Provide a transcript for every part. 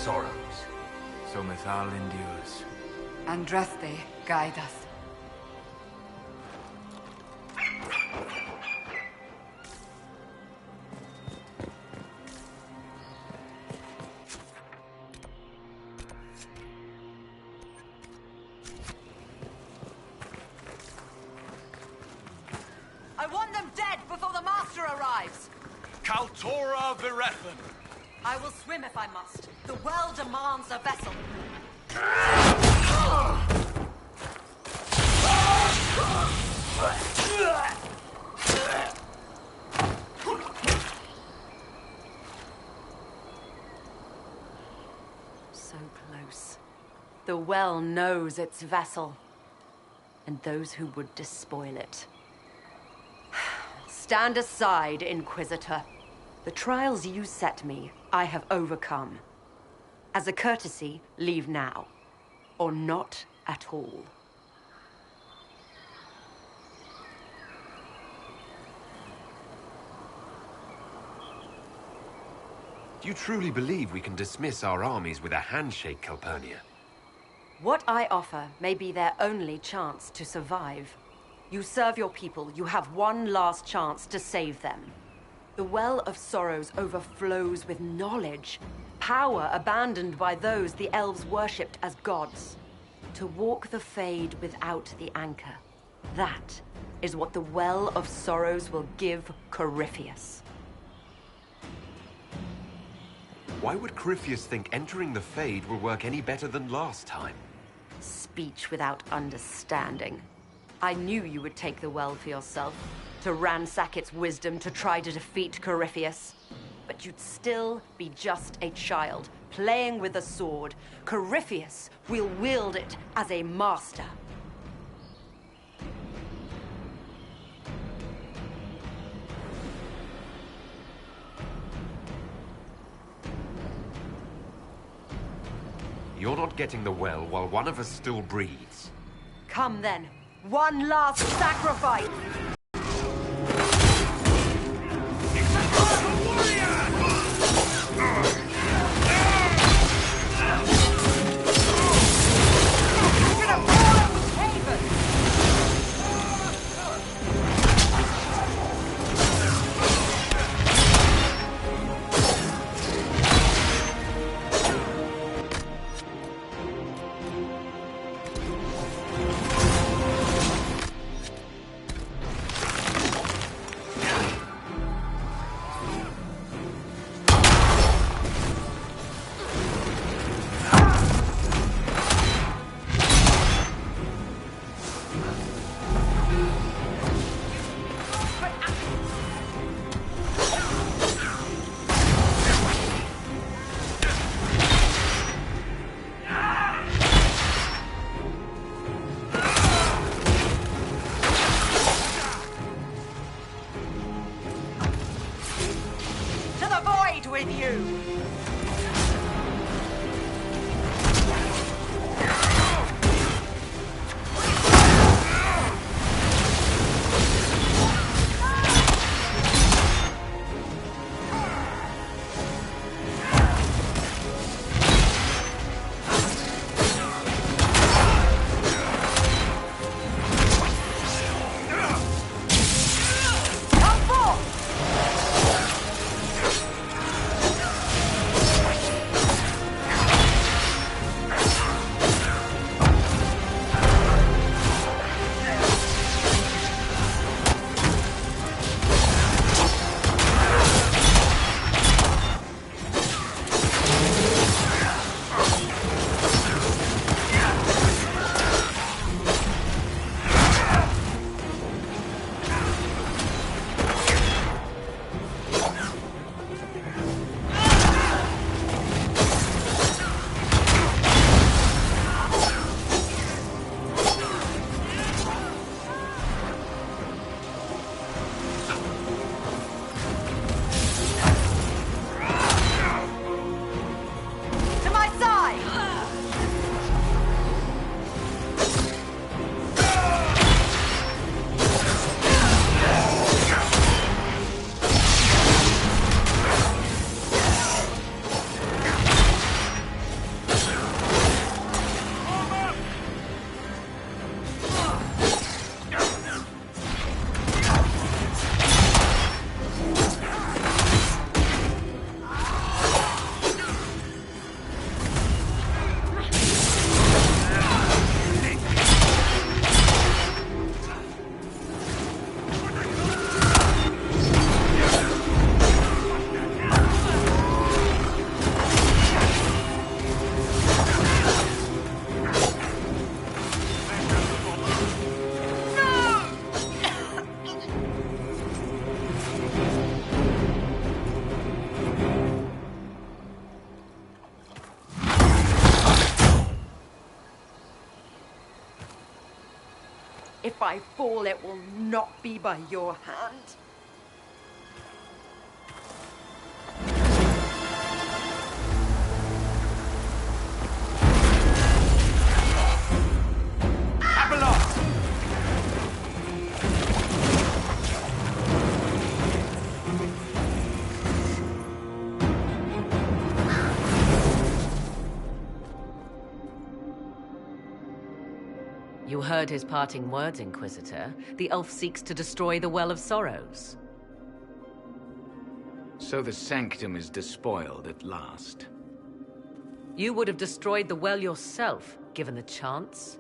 sorrows, so Mythal endures. Andraste, guide us. I want them dead before the Master arrives! Kaltora Virethan! I will swim if I must. The well demands a vessel. So close. The well knows its vessel, and those who would despoil it. Stand aside, Inquisitor. The trials you set me, I have overcome. As a courtesy, leave now. Or not at all. Do you truly believe we can dismiss our armies with a handshake, Calpurnia? What I offer may be their only chance to survive. You serve your people, you have one last chance to save them. The Well of Sorrows overflows with knowledge, power abandoned by those the elves worshipped as gods. To walk the Fade without the anchor. That is what the Well of Sorrows will give Corypheus. Why would Corypheus think entering the Fade will work any better than last time? Speech without understanding. I knew you would take the well for yourself, to ransack its wisdom to try to defeat Corypheus. But you'd still be just a child, playing with a sword. Corypheus will wield it as a master. You're not getting the well while one of us still breathes. Come then. One last sacrifice! With you! if I fall, it will not be by your hand. You heard his parting words, Inquisitor. The elf seeks to destroy the Well of Sorrows. So the Sanctum is despoiled at last. You would have destroyed the well yourself, given the chance.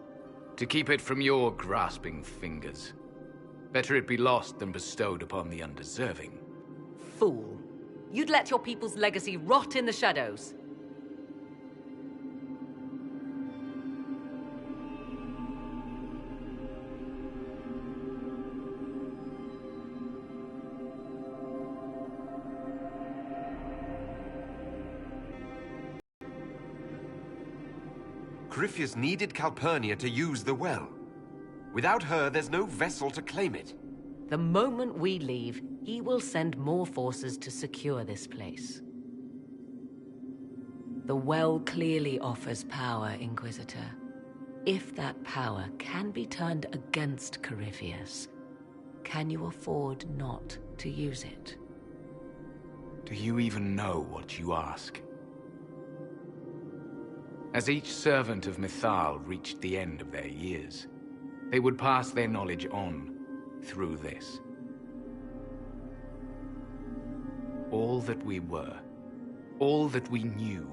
To keep it from your grasping fingers. Better it be lost than bestowed upon the undeserving. Fool. You'd let your people's legacy rot in the shadows. Corypheus needed Calpurnia to use the well. Without her, there's no vessel to claim it. The moment we leave, he will send more forces to secure this place. The well clearly offers power, Inquisitor. If that power can be turned against Corypheus, can you afford not to use it? Do you even know what you ask? As each servant of Mythal reached the end of their years, they would pass their knowledge on through this. All that we were, all that we knew,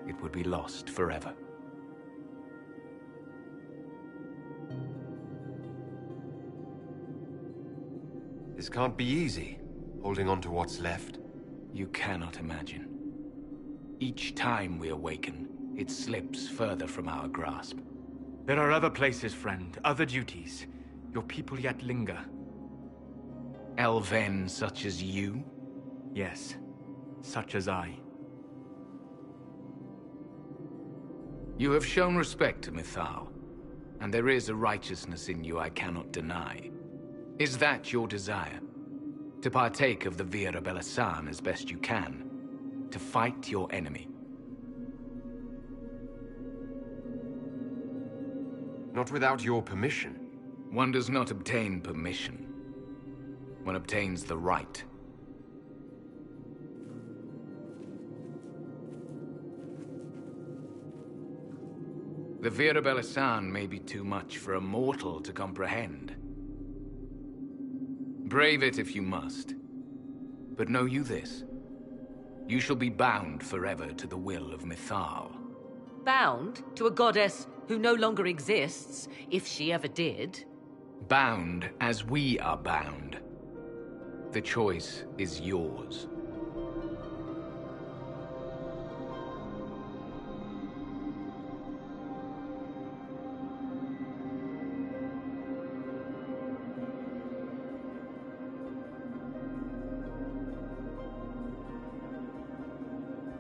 it would be lost forever. This can't be easy, holding on to what's left. You cannot imagine. Each time we awaken, it slips further from our grasp. There are other places, friend, other duties. Your people yet linger. Elven such as you? Yes, such as I. You have shown respect to Mythal, and there is a righteousness in you I cannot deny. Is that your desire? To partake of the Vira Belasan as best you can? To fight your enemy? Not without your permission. One does not obtain permission. One obtains the right. The Vira Belasan may be too much for a mortal to comprehend. Brave it if you must. But know you this. You shall be bound forever to the will of Mythal. Bound to a goddess who no longer exists, if she ever did. Bound as we are bound. The choice is yours.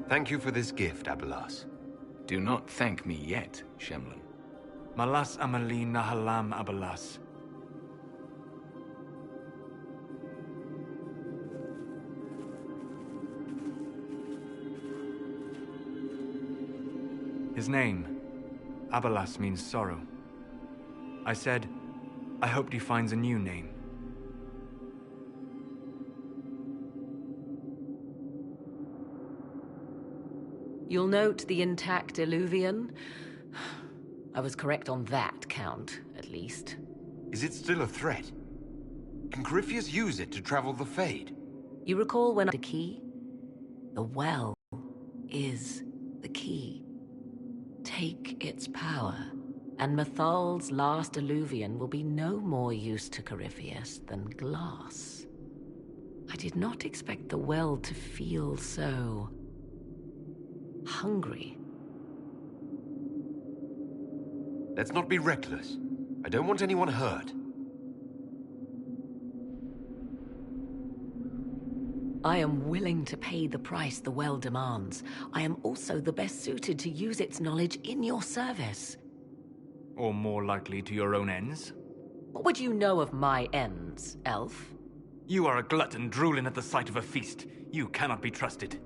Thank you for this gift, Abelas. Do not thank me yet, Shemlin. Malas amali nahalam abalas. His name, Abalas, means sorrow. I said, I hoped he finds a new name. You'll note the intact Illuvian. I was correct on that count, at least. Is it still a threat? Can Corypheus use it to travel the Fade? You recall when the key? The well is the key. Take its power, and Mythal's last Illuvian will be no more use to Corypheus than glass. I did not expect the well to feel so hungry. Let's not be reckless. I don't want anyone hurt. I am willing to pay the price the well demands. I am also the best suited to use its knowledge in your service. Or more likely to your own ends? What would you know of my ends, elf? You are a glutton drooling at the sight of a feast. You cannot be trusted.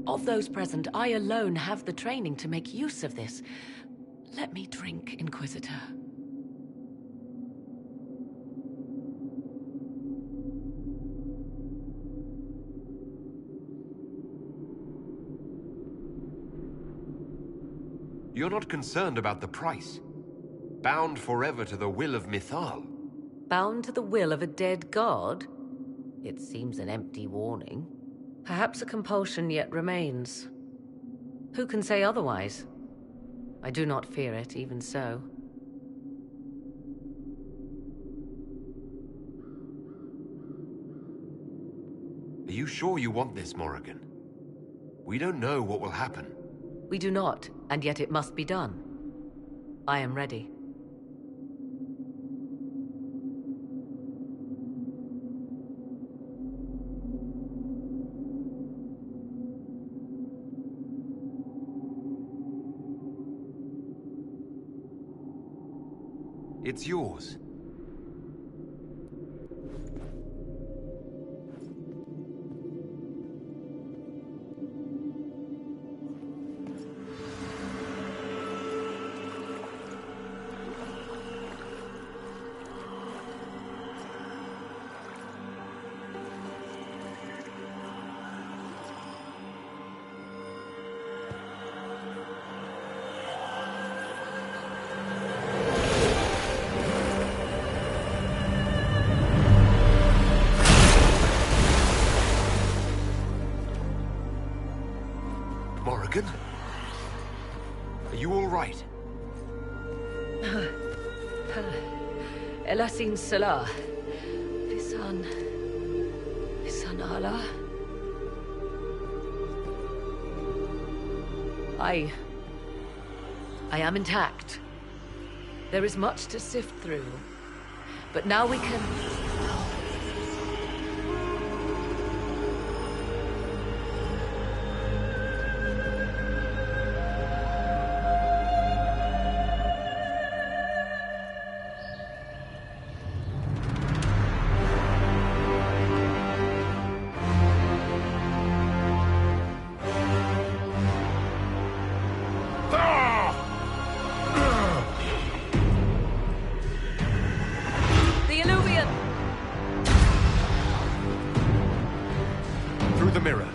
Of those present, I alone have the training to make use of this. Let me drink, Inquisitor. You're not concerned about the price. Bound forever to the will of Mythal. Bound to the will of a dead god? It seems an empty warning. Perhaps a compulsion yet remains. Who can say otherwise? I do not fear it, even so. Are you sure you want this, Morrigan? We don't know what will happen. We do not, and yet it must be done. I am ready. It's yours. Morrigan? Are you all right? Elasin Salah. Visan Allah. I am intact. There is much to sift through, but now we can... The mirror.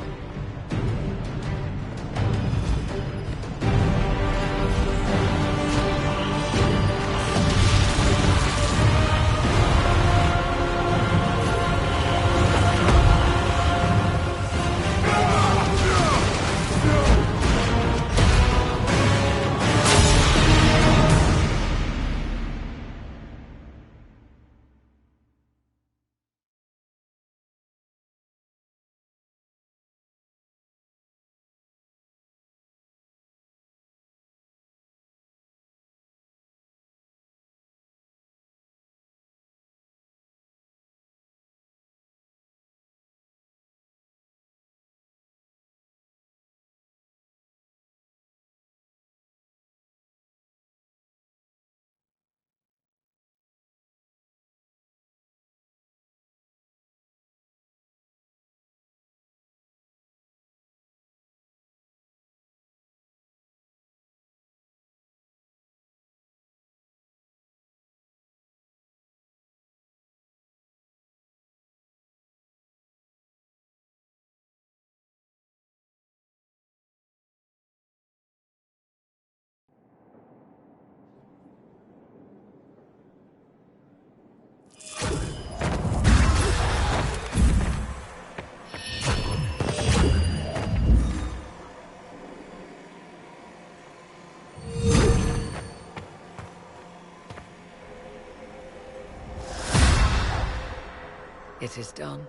It is done.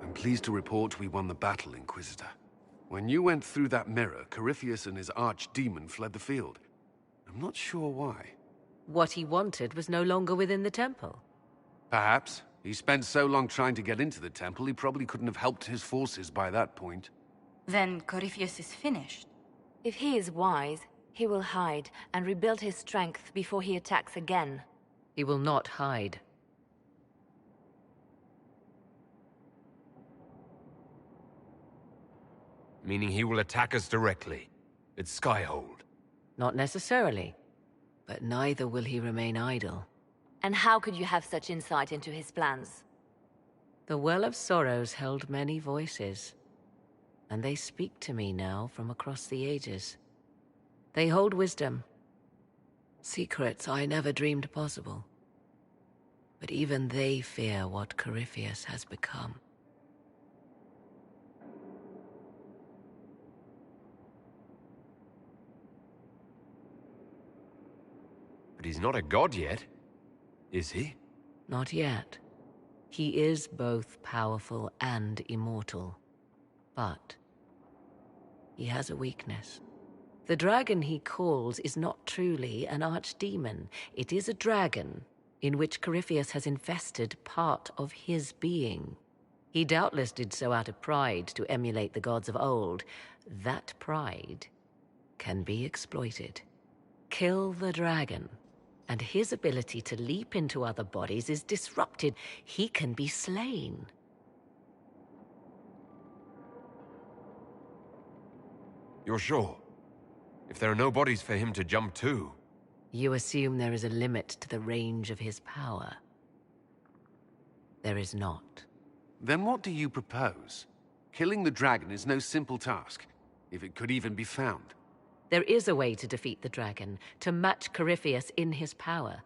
I'm pleased to report we won the battle, Inquisitor. When you went through that mirror, Corypheus and his archdemon fled the field. I'm not sure why. What he wanted was no longer within the temple. Perhaps. He spent so long trying to get into the temple, he probably couldn't have helped his forces by that point. Then Corypheus is finished. If he is wise, he will hide and rebuild his strength before he attacks again. He will not hide. Meaning he will attack us directly. At Skyhold. Not necessarily. But neither will he remain idle. And how could you have such insight into his plans? The Well of Sorrows held many voices, and they speak to me now from across the ages. They hold wisdom, secrets I never dreamed possible. But even they fear what Corypheus has become. But he's not a god yet, is he? Not yet. He is both powerful and immortal. But he has a weakness. The dragon he calls is not truly an archdemon. It is a dragon in which Corypheus has infested part of his being. He doubtless did so out of pride to emulate the gods of old. That pride can be exploited. Kill the dragon, and his ability to leap into other bodies is disrupted. He can be slain. You're sure? If there are no bodies for him to jump to... You assume there is a limit to the range of his power. There is not. Then what do you propose? Killing the dragon is no simple task, if it could even be found. There is a way to defeat the dragon, to match Corypheus in his power.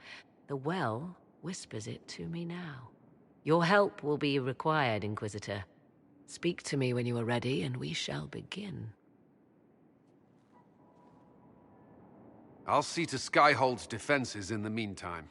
The well whispers it to me now. Your help will be required, Inquisitor. Speak to me when you are ready, and we shall begin. I'll see to Skyhold's defenses in the meantime.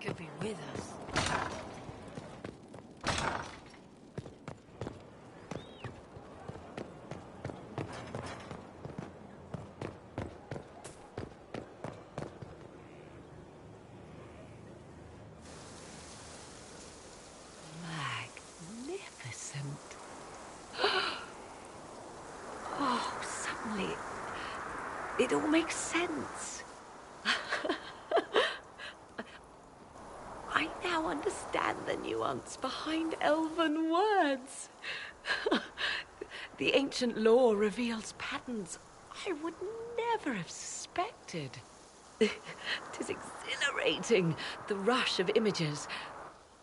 could be with us. Magnificent. Oh, suddenly, it all makes sense. I now understand the nuance behind elven words. The ancient lore reveals patterns I would never have suspected. It is exhilarating, the rush of images.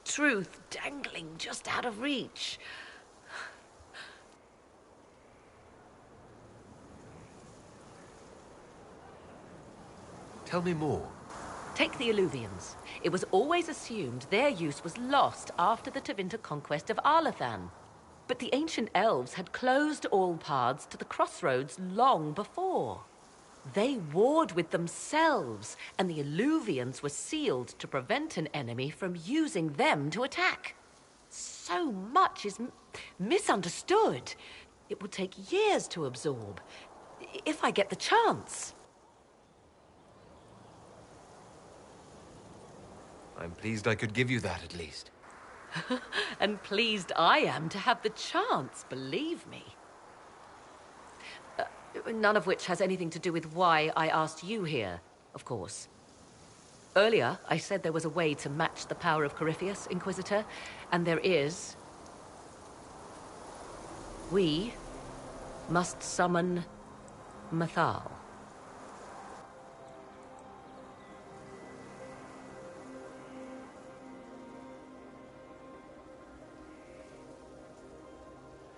Truth dangling just out of reach. Tell me more. Take the Illuvians. It was always assumed their use was lost after the Tevinter conquest of Arlathan. But the ancient elves had closed all paths to the crossroads long before. They warred with themselves, and the Illuvians were sealed to prevent an enemy from using them to attack. So much is misunderstood. It will take years to absorb, if I get the chance. I'm pleased I could give you that at least. And pleased I am to have the chance, believe me. None of which has anything to do with why I asked you here, of course. Earlier, I said there was a way to match the power of Corypheus, Inquisitor, and there is. We must summon Mythal.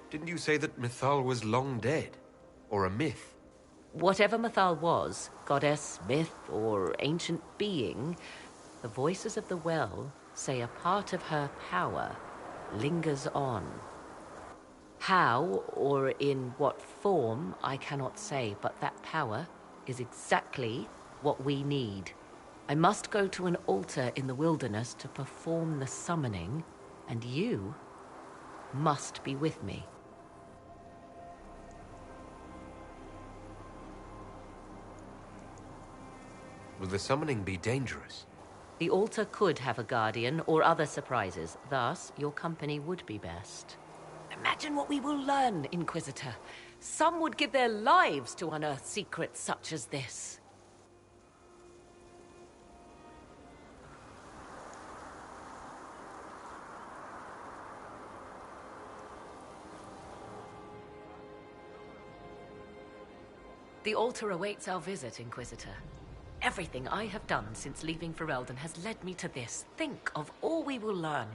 Didn't you say that Mythal was long dead? Or a myth? Whatever Mythal was, goddess, myth, or ancient being, the voices of the well say a part of her power lingers on. How, or in what form, I cannot say, but that power is exactly what we need. I must go to an altar in the wilderness to perform the summoning, and you must be with me. Will the summoning be dangerous? The altar could have a guardian or other surprises. Thus, your company would be best. Imagine what we will learn, Inquisitor. Some would give their lives to unearth secrets such as this. The altar awaits our visit, Inquisitor. Everything I have done since leaving Ferelden has led me to this. Think of all we will learn.